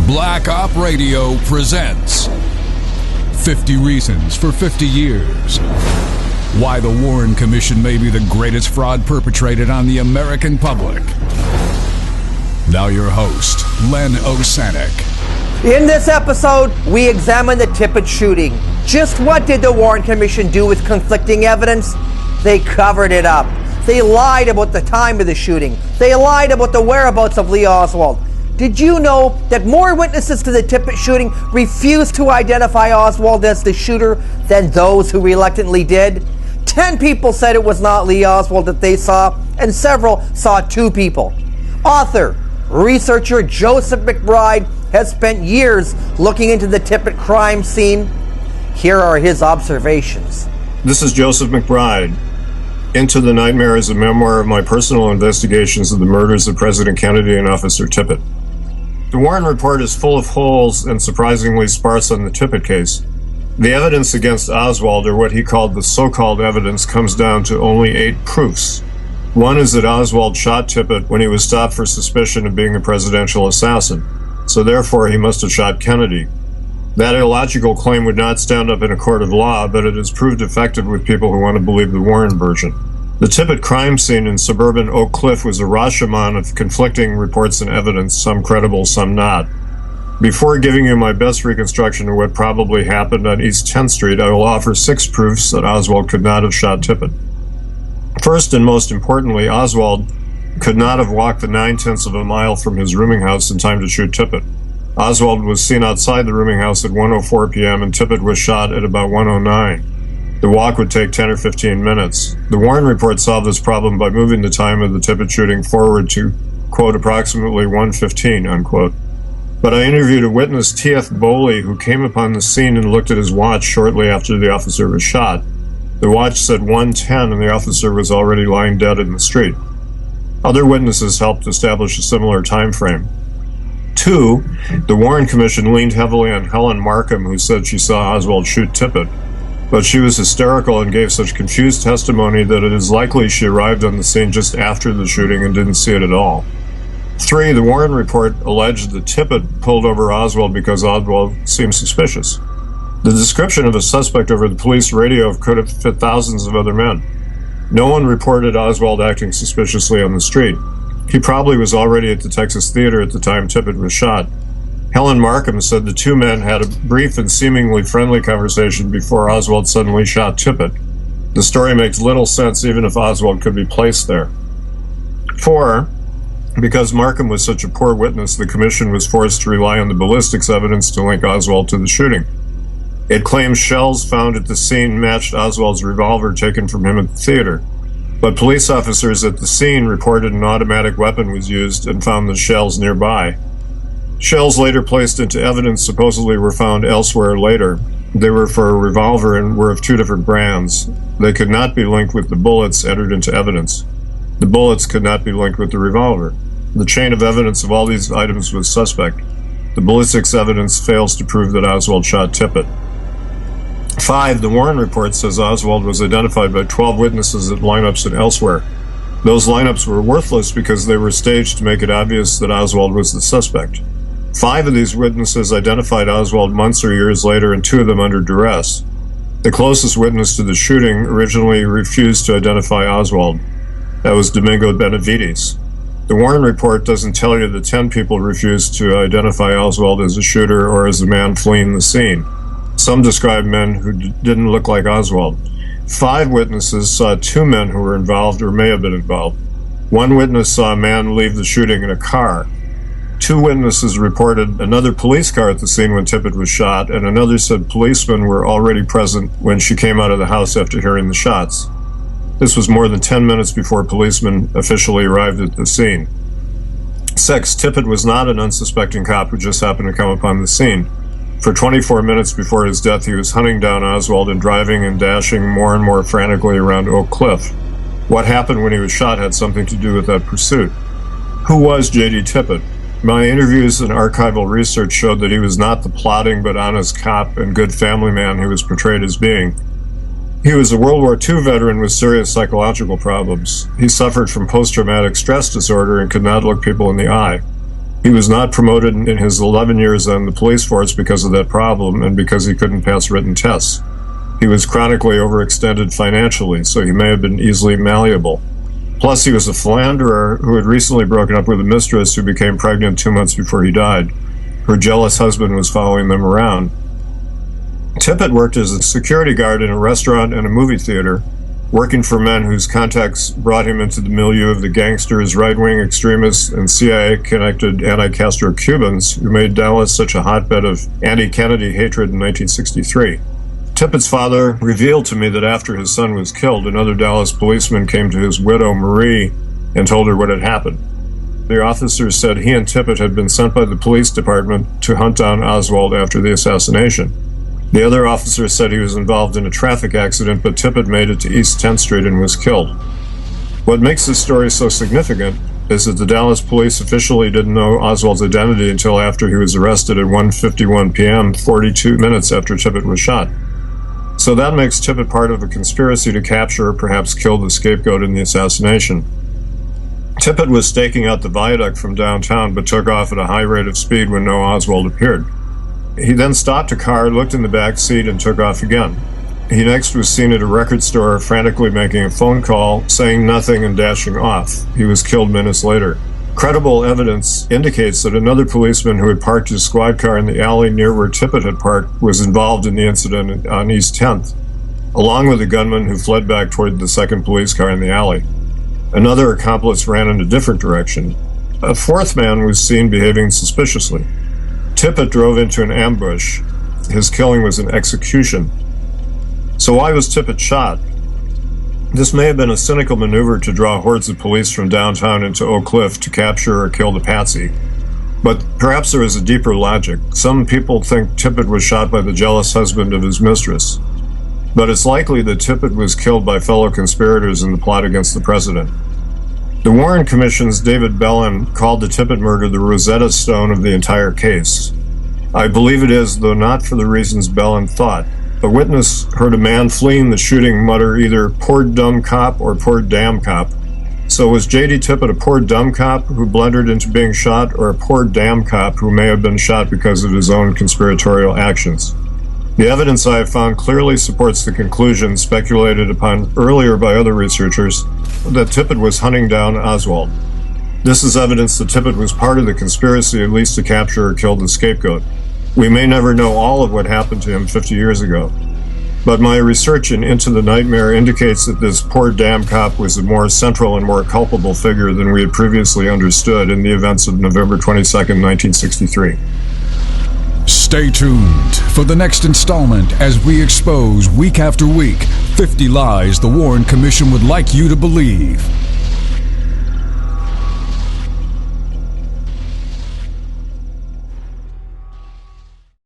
Black Op Radio presents 50 Reasons for 50 Years. Why the Warren Commission may be the greatest fraud perpetrated on the American public. Now your host, Len Osanek. In this episode, we examine the Tippit shooting. Just what did the Warren Commission do with conflicting evidence? They covered it up. They lied about the time of the shooting. They lied about the whereabouts of Lee Oswald. Did you know that more witnesses to the Tippit shooting refused to identify Oswald as the shooter than those who reluctantly did? 10 people said it was not Lee Oswald that they saw, and several saw 2 people. Author, researcher Joseph McBride has spent years looking into the Tippit crime scene. Here are his observations. This is Joseph McBride. Into the Nightmare is a memoir of my personal investigations of the murders of President Kennedy and Officer Tippit. The Warren Report is full of holes and surprisingly sparse on the Tippit case. The evidence against Oswald, or what he called the so-called evidence, comes down to only 8 proofs. One is that Oswald shot Tippit when he was stopped for suspicion of being a presidential assassin, so therefore he must have shot Kennedy. That illogical claim would not stand up in a court of law, but it has proved effective with people who want to believe the Warren version. The Tippit crime scene in suburban Oak Cliff was a rashomon of conflicting reports and evidence, some credible, some not. Before giving you my best reconstruction of what probably happened on East 10th Street, I will offer 6 proofs that Oswald could not have shot Tippit. First and most importantly, Oswald could not have walked the 9/10 of a mile from his rooming house in time to shoot Tippit. Oswald was seen outside the rooming house at 1:04 p.m. and Tippit was shot at about 1:09. The walk would take 10 or 15 minutes. The Warren Report solved this problem by moving the time of the Tippit shooting forward to, quote, approximately 1:15, unquote. But I interviewed a witness, T.F. Boley, who came upon the scene and looked at his watch shortly after the officer was shot. The watch said 1:10 and the officer was already lying dead in the street. Other witnesses helped establish a similar time frame. 2, the Warren Commission leaned heavily on Helen Markham, who said she saw Oswald shoot Tippit. But she was hysterical and gave such confused testimony that it is likely she arrived on the scene just after the shooting and didn't see it at all. 3, the Warren Report alleged that Tippit pulled over Oswald because Oswald seemed suspicious. The description of a suspect over the police radio could have fit thousands of other men. No one reported Oswald acting suspiciously on the street. He probably was already at the Texas Theater at the time Tippit was shot. Helen Markham said the 2 men had a brief and seemingly friendly conversation before Oswald suddenly shot Tippit. The story makes little sense even if Oswald could be placed there. 4, because Markham was such a poor witness, the commission was forced to rely on the ballistics evidence to link Oswald to the shooting. It claims shells found at the scene matched Oswald's revolver taken from him at the theater. But police officers at the scene reported an automatic weapon was used and found the shells nearby. Shells later placed into evidence supposedly were found elsewhere later. They were for a revolver and were of 2 different brands. They could not be linked with the bullets entered into evidence. The bullets could not be linked with the revolver. The chain of evidence of all these items was suspect. The ballistics evidence fails to prove that Oswald shot Tippit. 5, the Warren Report says Oswald was identified by 12 witnesses at lineups and elsewhere. Those lineups were worthless because they were staged to make it obvious that Oswald was the suspect. 5 of these witnesses identified Oswald months or years later, and 2 of them under duress. The closest witness to the shooting originally refused to identify Oswald. That was Domingo Benavides. The Warren Report doesn't tell you that 10 people refused to identify Oswald as a shooter or as a man fleeing the scene. Some describe men who didn't look like Oswald. 5 witnesses saw 2 men who were involved or may have been involved. 1 witness saw a man leave the shooting in a car. 2 witnesses reported another police car at the scene when Tippit was shot, and another said policemen were already present when she came out of the house after hearing the shots. This was more than 10 minutes before policemen officially arrived at the scene. 6, Tippit was not an unsuspecting cop who just happened to come upon the scene. For 24 minutes before his death, he was hunting down Oswald and driving and dashing more and more frantically around Oak Cliff. What happened when he was shot had something to do with that pursuit. Who was J.D. Tippit? My interviews and archival research showed that he was not the plodding but honest cop and good family man he was portrayed as being. He was a World War II veteran with serious psychological problems. He suffered from post-traumatic stress disorder and could not look people in the eye. He was not promoted in his 11 years on the police force because of that problem and because he couldn't pass written tests. He was chronically overextended financially, so he may have been easily malleable. Plus, he was a philanderer who had recently broken up with a mistress who became pregnant 2 months before he died. Her jealous husband was following them around. Tippit worked as a security guard in a restaurant and a movie theater, working for men whose contacts brought him into the milieu of the gangsters, right-wing extremists, and CIA-connected anti-Castro Cubans who made Dallas such a hotbed of anti-Kennedy hatred in 1963. Tippit's father revealed to me that after his son was killed, another Dallas policeman came to his widow, Marie, and told her what had happened. The officers said he and Tippit had been sent by the police department to hunt down Oswald after the assassination. The other officer said he was involved in a traffic accident, but Tippit made it to East 10th Street and was killed. What makes this story so significant is that the Dallas police officially didn't know Oswald's identity until after he was arrested at 1:51 p.m., 42 minutes after Tippit was shot. So that makes Tippit part of a conspiracy to capture or perhaps kill the scapegoat in the assassination. Tippit was staking out the viaduct from downtown, but took off at a high rate of speed when no Oswald appeared. He then stopped a car, looked in the back seat, and took off again. He next was seen at a record store frantically making a phone call, saying nothing and dashing off. He was killed minutes later. Credible evidence indicates that another policeman who had parked his squad car in the alley near where Tippit had parked was involved in the incident on East 10th, along with a gunman who fled back toward the second police car in the alley. Another accomplice ran in a different direction. A fourth man was seen behaving suspiciously. Tippit drove into an ambush. His killing was an execution. So why was Tippit shot? This may have been a cynical maneuver to draw hordes of police from downtown into Oak Cliff to capture or kill the patsy. But perhaps there is a deeper logic. Some people think Tippit was shot by the jealous husband of his mistress. But it's likely that Tippit was killed by fellow conspirators in the plot against the president. The Warren Commission's David Bellin called the Tippit murder the Rosetta Stone of the entire case. I believe it is, though not for the reasons Bellin thought. A witness heard a man fleeing the shooting mutter either "poor dumb cop" or "poor damn cop." So was J.D. Tippit a poor dumb cop who blundered into being shot, or a poor damn cop who may have been shot because of his own conspiratorial actions? The evidence I have found clearly supports the conclusion speculated upon earlier by other researchers that Tippit was hunting down Oswald. This is evidence that Tippit was part of the conspiracy, at least to capture or kill the scapegoat. We may never know all of what happened to him 50 years ago, but my research Into the Nightmare indicates that this poor damn cop was a more central and more culpable figure than we had previously understood in the events of November 22nd, 1963. Stay tuned for the next installment as we expose week after week 50 lies the Warren Commission would like you to believe.